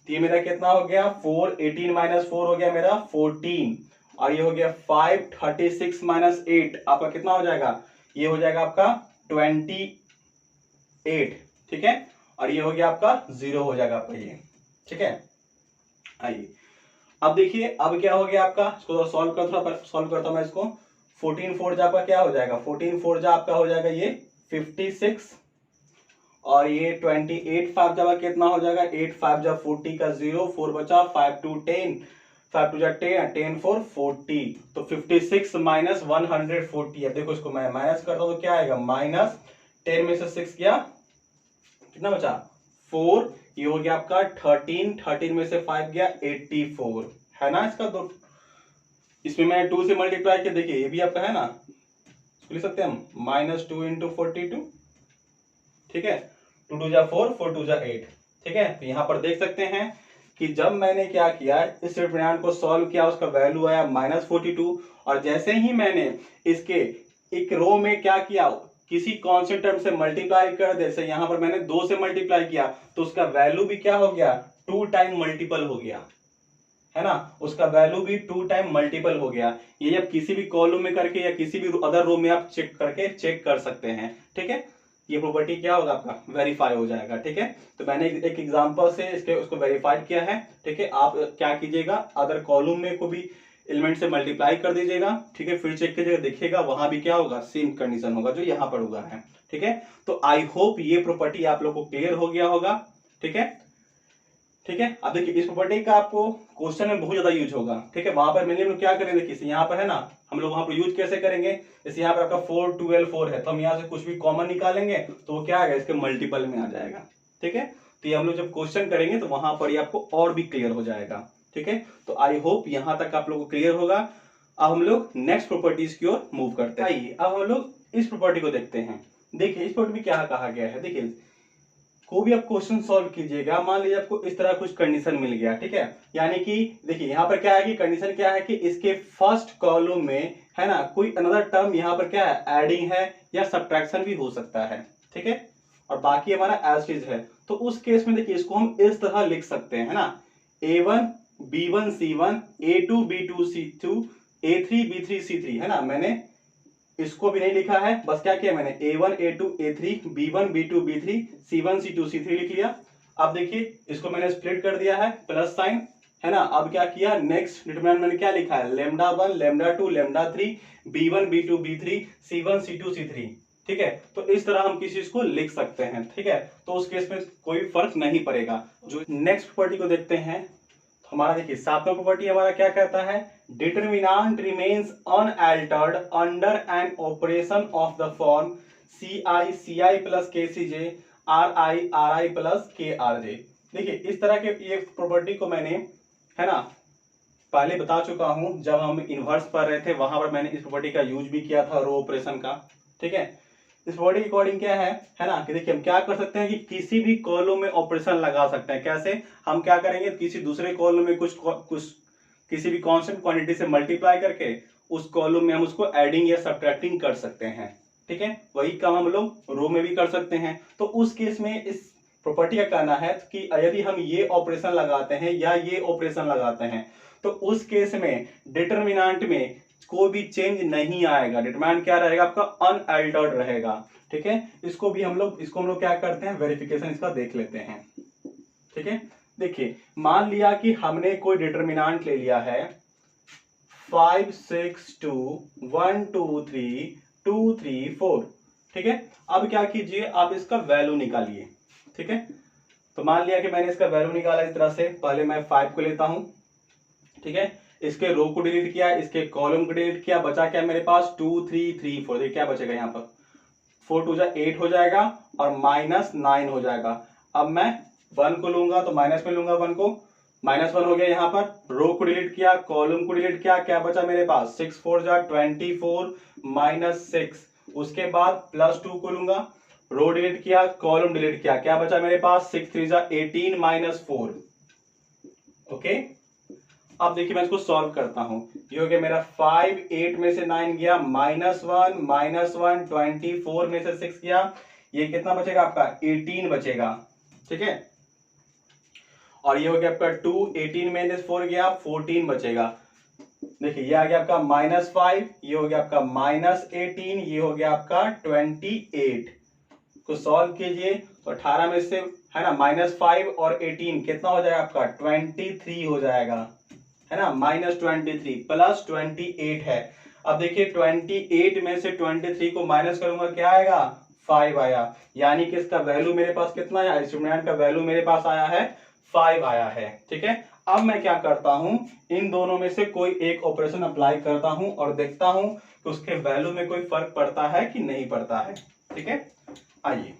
तो ये मेरा कितना हो गया 4, 18 माइनस 4 हो गया मेरा 14, और ये हो गया 5 36 माइनस 8 आपका कितना हो जाएगा, ये हो जाएगा आपका 28, ठीक है। और ये हो गया आपका 0 हो जाएगा आपका ये, ठीक है। आइए अब देखिए, अब क्या हो गया आपका, इसको सॉल्व कर, थोड़ा सॉल्व करता हूं मैं इसको। 14 4 जा आपका क्या हो जाएगा, 14 4 जा आपका हो जाएगा ये 56, और ये 28 5 जा कितना हो जाएगा, 8 5 जा 40 का 0, 4 बचा, 5 2 10, 5 2 जा 10, 10 4 40। तो 56 माइनस 140। अब देखो इसको मैं माइनस करता हूं तो क्या आएगा, माइनस 10 में से 6 गया, कितना बचा 4, ये हो गया आपका 13, 13 में से 5 गया 84, है ना। इसका दो, इसमें मैं 2 से मल्टीप्लाई किया, देखिए ये भी आपका है ना, लिख सकते हैं हम -2 इंटू 42, ठीक है। 2 2 जा 4, 4 2 जा 8, ठीक है। तो यहां पर देख सकते हैं कि जब मैंने क्या किया, इस डिटरमिनेंट को सॉल्व किया, उसका वैल्यू आया -42, और जैसे ही मैंने इसके एक रो में क्या किया, किसी कांस्टेंट टर्म से मल्टीप्लाई कर दे, जैसे यहां पर मैंने 2 से मल्टीप्लाई किया, तो उसका वैल्यू भी क्या हो गया, 2 टाइम मल्टीपल हो गया, है ना। उसका वैल्यू भी 2 टाइम मल्टीपल हो गया। ये जब किसी भी कॉलम में करके या किसी भी अदर रो में आप चेक करके चेक कर सकते हैं, ठीक है। ये प्रॉपर्टी क्या होगा, आपका वेरीफाई हो जाएगा, ठीक है। तो मैंने एक एग्जांपल से इसके उसको वेरीफाई किया है, ठीक है। आप क्या कीजिएगा, अदर कॉलम में को भी एलिमेंट से मल्टीप्लाई कर दीजिएगा, ठीक है, फिर चेक कीजिएगा, देखिएगा वहां भी क्या होगा, सेम कंडीशन होगा जो यहाँ पर हुआ है, ठीक है। तो आई होप ये प्रॉपर्टी आप लोग को क्लियर हो गया होगा, ठीक है। ठीक है, अब देखिए इस प्रॉपर्टी का आपको क्वेश्चन में बहुत ज्यादा यूज होगा, ठीक है। वहां पर मैंने हम लोग क्या करेंगे, देखिए यहाँ पर है ना, हम लोग वहां पर यूज कैसे करेंगे, जैसे यहाँ पर आपका 4 12 4 है, तो हम यहाँ से कुछ भी कॉमन निकालेंगे तो वो क्या आएगा, इसके मल्टीपल में आ जाएगा, ठीक है। तो ये हम लोग जब क्वेश्चन करेंगे तो वहां पर ये आपको और भी क्लियर हो जाएगा, ठीक है। तो आई होप यहाँ तक आप लोग को क्लियर होगा। अब हम लोग नेक्स्ट प्रॉपर्टीज की ओर मूव करते हैं। आइए अब हम लोग इस प्रॉपर्टी को देखते हैं। देखिए इस प्रॉपर्टी में क्या कहा गया है, देखिए को भी आप क्वेश्चन सॉल्व कीजिएगा, मान लीजिए आपको इस तरह कुछ कंडीशन मिल गया, ठीक है। यानी कि देखिए यहाँ पर क्या है कि कंडीशन क्या है कि इसके फर्स्ट कॉलम में, है ना, कोई अनदर टर्म यहाँ पर क्या है, एडिंग है या सब्ट्रैक्शन भी हो सकता है, ठीक है। और बाकी हमारा एज इट इज है। तो उस केस में देखिए इसको हम इस तरह लिख सकते हैं, है ना, A1 B1 C1 A2 B2 C2 A3 B3 C3, है ना। मैंने इसको भी नहीं लिखा है, बस क्या किया मैंने A1 A2 A3 B1 B2 B3 C1 C2 C3 लिख लिया। अब देखिए इसको मैंने स्प्लिट कर दिया है, प्लस साइन, है ना। अब क्या किया, नेक्स्ट डिटरमिनेंट मैंने क्या लिखा है, λ1 λ2 λ3 B1 B2 B3 C1 C2 C3, ठीक है। तो इस तरह हम किसी चीज को लिख सकते हैं, ठीक है। तो उस केस में कोई फर्क नहीं पड़ेगा। जो नेक्स्ट प्रॉपर्टी को देखते हैं, हमारा देखिए सातवां प्रॉपर्टी हमारा क्या कहता है, determinant remains unaltered under an operation of the form CI plus KCJ RI plus KRJ। देखिए इस तरह के ये प्रॉपर्टी को मैंने, है ना, पहले बता चुका हूं, जब हम इनवर्स पर रहे थे वहां पर मैंने इस प्रॉपर्टी का यूज भी किया था रो ऑपरेशन का, ठीक है। इस प्रॉपर्टी के अकॉर्डिंग क्या है ना, कि देखिए हम क्या कर सकते हैं कि किसी भी कॉलम में ऑपरेशन लगा सकते हैं। कैसे? हम क्या करेंगे, किसी दूसरे कॉलम में कुछ किसी भी कांस्टेंट क्वांटिटी से मल्टीप्लाई करके उस कॉलम में हम उसको एडिंग या सब्ट्रैक्टिंग कर सकते हैं। ठीक है, वही काम हम लोग रो में भी कर सकते हैं। तो उस केस में इस प्रॉपर्टी का कहना है कि यदि हम ये ऑपरेशन लगाते हैं या ये ऑपरेशन लगाते हैं तो उस केस में डिटरमिनेंट में कोई भी चेंज नहीं आएगा। डिटरमिनेंट क्या रहेगा आपका? अनअल्टर्ड रहेगा। ठीक है, इसको हम लोग क्या करते हैं, वेरिफिकेशन इसका देख लेते हैं। ठीक है, देखिए मान लिया कि हमने कोई डिटरमिनेंट ले लिया है 5 6 2 1 2 3 2 3 4। ठीक है, अब क्या कीजिए, आप इसका वैल्यू निकालिए। ठीक है, तो मान लिया कि मैंने इसका वैल्यू निकाला इस तरह से। पहले मैं 5 को लेता हूं। ठीक है, इसके रो को डिलीट किया, इसके कॉलम को डिलीट किया, बचा क्या मेरे पास? 2 3 3 4। देखिए क्या बचेगा यहाँ पर, 4 2 8 हो जाएगा और -9 हो जाएगा। अब मैं 1 को लूंगा तो माइनस में लूंगा 1 को, -1 हो गया। यहाँ पर रो को डिलीट किया, कॉलम को डिलीट किया, क्या बचा मेरे पास? 6 4 24 -6। उसके बाद +2 को लूंगा, रो डिलीट किया, कॉलम डिलीट किया, क्या बचा मेरे पास? 6 3 18 -4। ओके, अब देखिए मैं इसको सॉल्व करता हूं। ये हो गया मेरा 5 8 में से 9 गया, -1 -1 24 में से 6 गया, ये कितना बचेगा आपका? 18 बचेगा। ठीक है, और ये हो गया आपका 2 18 में से 4 गया, 14 बचेगा। देखिए ये आ गया आपका -5, ये हो गया आपका -18, ये हो गया आपका 28। को सॉल्व कीजिए तो 18 में से है ना -5 और 18 कितना हो जाएगा आपका? 23 हो जाएगा, है ना। -23 +28 है। अब देखिए 28 में से 23 को माइनस करूंगा, क्या आएगा? 5 आया। यानी कि इसका वैल्यू मेरे पास कितना आया? डिटरमिनेंट का वैल्यू मेरे पास आया है 5 आया है। ठीक है, अब मैं क्या करता हूं, इन दोनों में से कोई एक ऑपरेशन अप्लाई करता हूं और देखता हूं कि उसके वैल्यू में कोई फर्क पड़ता है कि नहीं पड़ता है। ठीक है, आइए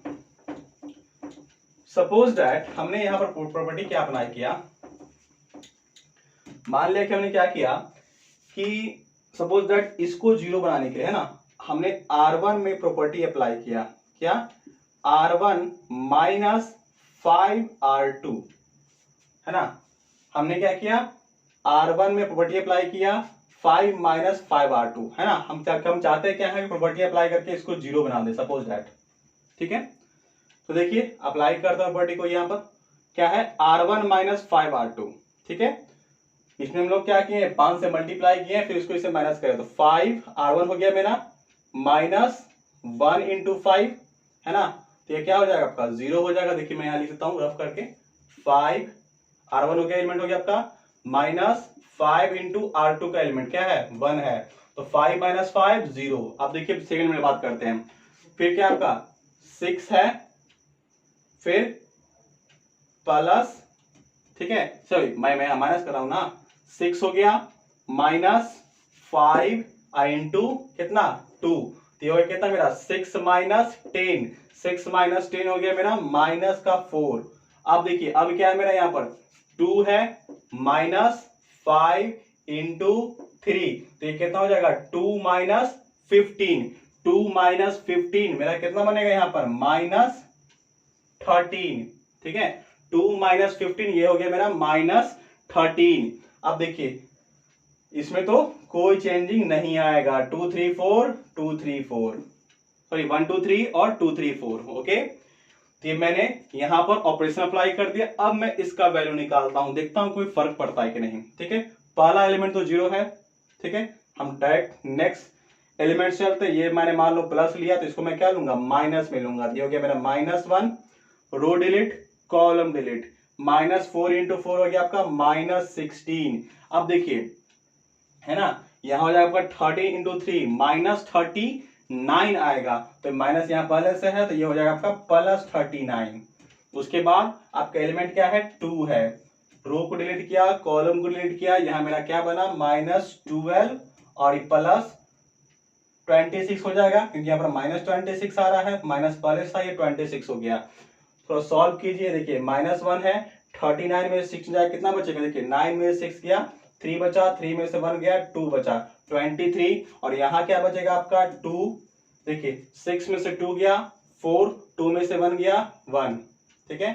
सपोज दैट हमने यहां पर प्रॉपर्टी क्या अप्लाई किया। मान लिया कि हमने क्या किया कि सपोज दैट इसको 0 बनाने के लिए, है ना, हमने R1 में प्रॉपर्टी अप्लाई किया। क्या? R1 -5R2, है ना। हमने क्या किया? R1 में प्रॉपर्टी अप्लाई किया 5 -5R2, है ना। हम चाहते हैं क्या है, प्रॉपर्टी अप्लाई करके इसको 0 बना दे सपोज दैट। ठीक है, तो देखिए अप्लाई करता हूं प्रॉपर्टी को। यहां पर क्या है? R1 -5R2। ठीक है, इसमें हम लोग क्या किए? 5 से मल्टीप्लाई किए, फिर इसको इससे माइनस करें तो 5 R1 हो गया मेरा -1 × 5, है ना। तो ये क्या हो जाएगा आपका? 0 हो जाएगा। देखिए मैं यहां लिख देता हूं रफ करके, 5 R1 हो गया, एलिमेंट हो गया आपका, -5 × R2 का एलिमेंट क्या है? 1 है। तो 5 - 5 0। अब देखिए सेकंड में बात करते हैं। फिर क्या आपका 6 है, फिर प्लस, ठीक है, सॉरी मैं माइनस कर रहा हूं ना, 6 हो गया -5 इंटू कितना? 2। तो ये हो गया कितना मेरा? 6 - 10। 6 - 10 हो गया मेरा -4। अब देखिए अब क्या है मेरा यहाँ पर? 2 है -5 इंटू 3, तो ये कितना हो जाएगा? 2 - 15। 2 - 15 मेरा कितना बनेगा यहाँ पर? -13। ठीक है, 2 - 15 ये हो गया मेरा -13। अब देखिए इसमें तो कोई चेंजिंग नहीं आएगा। 2 3 4 2 3 4, सॉरी 1 2 3 और 2 3 4। ओके, तो ये मैंने यहां पर ऑपरेशन अप्लाई कर दिया। अब मैं इसका वैल्यू निकालता हूं, देखता हूं कोई फर्क पड़ता है कि नहीं। ठीक है, पहला एलिमेंट तो 0 है। ठीक है, हम डायरेक्ट नेक्स्ट एलिमेंट चलते हैं। ये मैंने मान लो प्लस लिया, तो इसको मैं क्या लूंगा? माइनस में लूंगा। ये हो गया मेरा -1, रो डिलीट, कॉलम डिलीट, -4 × 4 हो गया आपका -16। अब देखिए, है ना, यहां हो जाएगा आपका 13 × 3 -39 आएगा। तो माइनस यहां पहले से है, तो ये हो जाएगा आपका +39। उसके बाद आपका एलिमेंट क्या है? 2 है। रो को डिलीट किया, कॉलम को डिलीट किया, यहां मेरा क्या बना? -12 और +26 हो जाएगा, क्योंकि यहाँ पर -26 आ रहा है, माइनस पहले था, ये 26 हो गया। थोड़ा सॉल्व कीजिए। देखिए -1 है, 39 में 6 जाए कितना बचेगा? देखिए 9 में 6 गया, 3 बचा, 3 में से 1 गया, 2 बचा, 23। और यहाँ क्या बचेगा आपका? 2 देखिए 6 में से 2 गया 4, 2 में से 1 गया 1, ठीक है,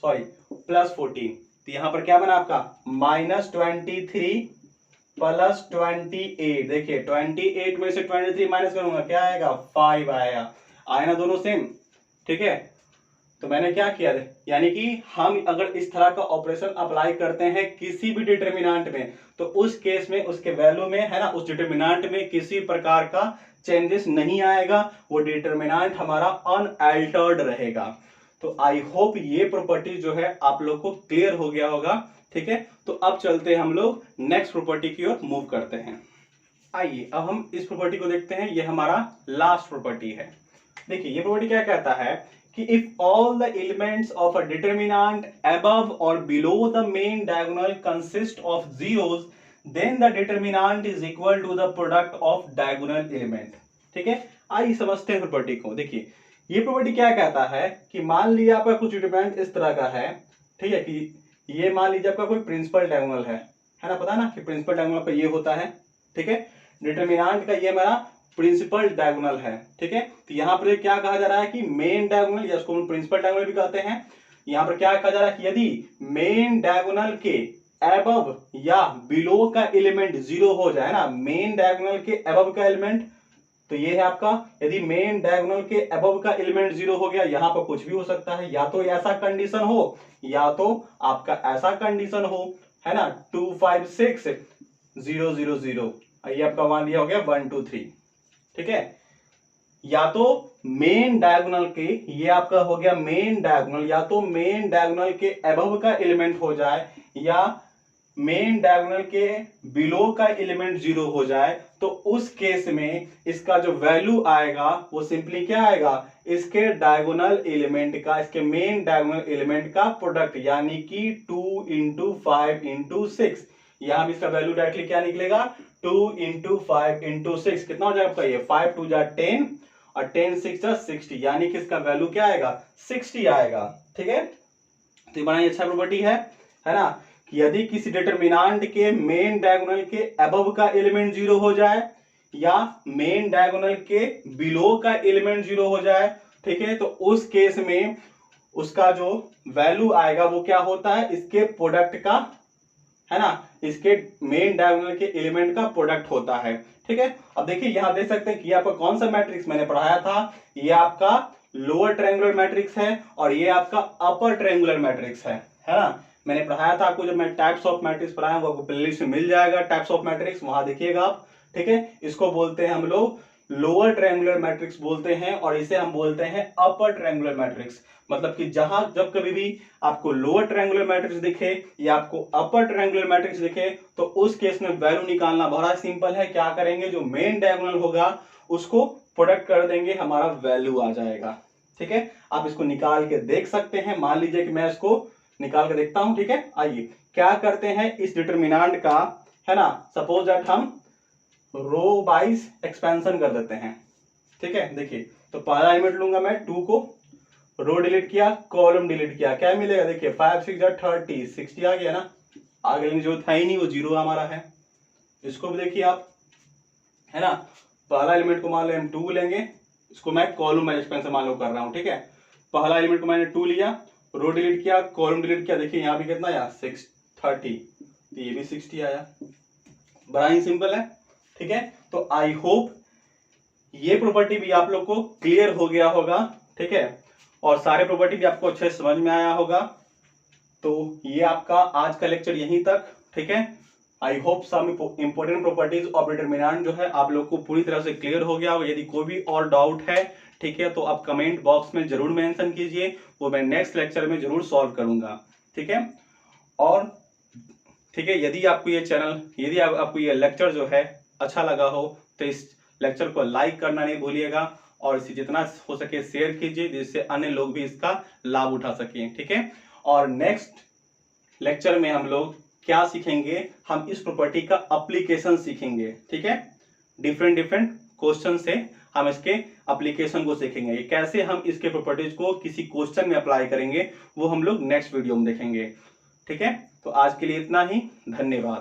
सॉरी प्लस 14, तो यहां पर क्या बना आपका -23 प्लस 28। देखिए 28 में से 23 माइनस करूंगा क्या आएगा 5 आएगा, आए ना दोनों सेम, ठीक है। तो मैंने क्या किया, यानी कि हम अगर इस तरह का ऑपरेशन अप्लाई करते हैं किसी भी डिटरमिनेंट में, तो उस केस में उसके वैल्यू में है ना, उस डिटरमिनेंट में किसी प्रकार का चेंजेस नहीं आएगा, वो डिटरमिनेंट हमारा अनअल्टर्ड रहेगा। तो आई होप ये प्रॉपर्टी जो है आप लोग को क्लियर हो गया होगा, ठीक है। तो अब चलते हैं हम लोग नेक्स्ट प्रॉपर्टी की ओर मूव करते हैं। आइए अब हम इस प्रॉपर्टी को देखते हैं, ये हमारा लास्ट प्रॉपर्टी है। देखिए ये प्रॉपर्टी क्या कहता है कि if all the elements of a determinant above और below the main diagonal consist of zeros, then the determinant is equal to the product of diagonal element, ठीक है। आइए समझते हैं प्रॉपर्टी को। देखिए ये प्रॉपर्टी क्या कहता है कि मान लीजिए आपका कुछ डिटरमिनेंट इस तरह का है, ठीक है, कि ये मान लीजिए आपका कोई प्रिंसिपल डायगोनल है ना, पता ना कि प्रिंसिपल डायगोनल का ये होता है, ठीक है। डिटरमिनेंट का ये मेरा प्रिंसिपल डायगोनल है, ठीक है। तो यहां पर क्या कहा जा रहा है कि मेन डायगोनल, या उसको हम प्रिंसिपल डायगोनल भी कहते हैं, यहां पर क्या कहा जा रहा है कि यदि मेन डायगोनल के अबव या बिलो का एलिमेंट जीरो हो जाए ना, मेन डायगोनल के अबव का एलिमेंट, तो ये है आपका, यदि मेन डायगोनल के अबव का एलिमेंट जीरो हो गया, यहां पर कुछ भी हो सकता है, या तो ऐसा कंडीशन हो या तो आपका ऐसा कंडीशन हो, है ना, 2 5 6 0 0 0, ये आपका मान लिया हो गया 1 2 3, ठीक है। या तो मेन डायगोनल के, ये आपका हो गया मेन डायगोनल, या तो मेन डायगोनल के अबव का एलिमेंट हो जाए या मेन डायगोनल के बिलो का एलिमेंट जीरो हो जाए, तो उस केस में इसका जो वैल्यू आएगा वो सिंपली क्या आएगा, इसके डायगोनल एलिमेंट का, इसके मेन डायगोनल एलिमेंट का प्रोडक्ट, यानी कि 2 इंटू 5 इंटू 6, यहां भी इसका वैल्यू डायरेक्टली क्या निकलेगा 2 इंटू 5 इंटू 6, कितना हो जाएगा आपका ये 5 2 जा 10 और 10 6 जा 60, यानी कि इसका वैल्यू क्या आएगा 60 आएगा, ठीक है। तो ये बड़ा ही अच्छा प्रॉपर्टी है ना, कि यदि किसी डिटरमिनेंट के मेन डायगोनल के अबव का एलिमेंट जीरो हो जाए या मेन डायगोनल के बिलो का एलिमेंट जीरो हो जाए, ठीक है, तो उस केस में उसका जो वैल्यू आएगा वो क्या होता है, इसके प्रोडक्ट का, है ना, इसके मेन डायगोनल के एलिमेंट का प्रोडक्ट होता है, ठीक है। अब देखिए यहां देख सकते हैं कि आपका कौन सा मैट्रिक्स मैंने पढ़ाया था, ये आपका लोअर ट्रायंगुलर मैट्रिक्स है और ये आपका अपर ट्रायंगुलर मैट्रिक्स है ना। मैंने पढ़ाया था आपको, जब मैं टाइप्स ऑफ मैट्रिक्स पढ़ाया वो आपको प्लेलिस्ट में मिल जाएगा, टाइप्स ऑफ मैट्रिक्स, वहां देखिएगा आप, ठीक है। इसको बोलते हैं हम लोग लोअर ट्रायंगुलर मैट्रिक्स बोलते हैं, और इसे हम बोलते हैं अपर ट्रायंगुलर मैट्रिक्स। मतलब कि जहां जब कभी भी आपको लोअर ट्रायंगुलर मैट्रिक्स दिखे या आपको अपर ट्रायंगुलर मैट्रिक्स दिखे, तो उस केस में वैल्यू निकालना बड़ा सिंपल है। क्या करेंगे, जो मेन डायगोनल होगा उसको प्रोडक्ट कर देंगे, हमारा वैल्यू आ जाएगा, ठीक है। आप इसको निकाल के देख सकते हैं, मान लीजिए कि मैं इसको निकाल के देखता हूं, ठीक है। आइए क्या करते हैं, इस डिटरमिनेंट का, है ना, सपोज दैट हम रो वाइज एक्सपेंशन कर देते हैं, ठीक है। देखिए तो पहला एलिमेंट लूंगा मैं 2 को, रो डिलीट किया, कॉलम डिलीट किया, क्या मिलेगा, देखिए 5 6 30 60 आ गया ना, आगे जो था ही नहीं वो जीरो हमारा है। इसको भी देखिए आप, है ना, पहला एलिमेंट को मान लो हम 2 लेंगे, इसको मैं कॉलम वाइज एक्सपेंशन मान लो कर रहा हूं, ठीक है। पहला एलिमेंट को मैंने 2 लिया, रो डिलीट किया, कॉलम डिलीट किया, देखिए यहाँ भी कितना आया 6 30, तो ये भी 60 आया, बड़ा ही सिंपल है, ठीक है। तो आई होप ये प्रॉपर्टी भी आप लोग को क्लियर हो गया होगा, ठीक है, और सारे प्रॉपर्टी भी आपको अच्छे से समझ में आया होगा। तो ये आपका आज का लेक्चर यहीं तक, ठीक है। I hope some important properties of determinant जो है आप लोग को पूरी तरह से क्लियर हो गया होगा। यदि कोई भी और डाउट है, ठीक है, तो आप कमेंट बॉक्स में जरूर मेंशन कीजिए, वो मैं नेक्स्ट लेक्चर में जरूर सॉल्व करूंगा, ठीक है। और ठीक है, यदि आपको ये चैनल, यदि आपको ये लेक्चर जो है अच्छा लगा हो तो इस लेक्चर को लाइक करना नहीं भूलिएगा, और इसे जितना हो सके शेयर कीजिए, जिससे अन्य लोग भी इसका लाभ उठा सकें, ठीक है। और नेक्स्ट लेक्चर में हम लोग क्या सीखेंगे, हम इस प्रॉपर्टी का एप्लीकेशन सीखेंगे, ठीक है। डिफरेंट डिफरेंट क्वेश्चन से हम इसके एप्लीकेशन को सीखेंगे, कैसे हम इसके प्रॉपर्टीज को किसी क्वेश्चन में अप्लाई करेंगे, वो हम लोग नेक्स्ट वीडियो में देखेंगे, ठीक है। तो आज के लिए इतना ही, धन्यवाद।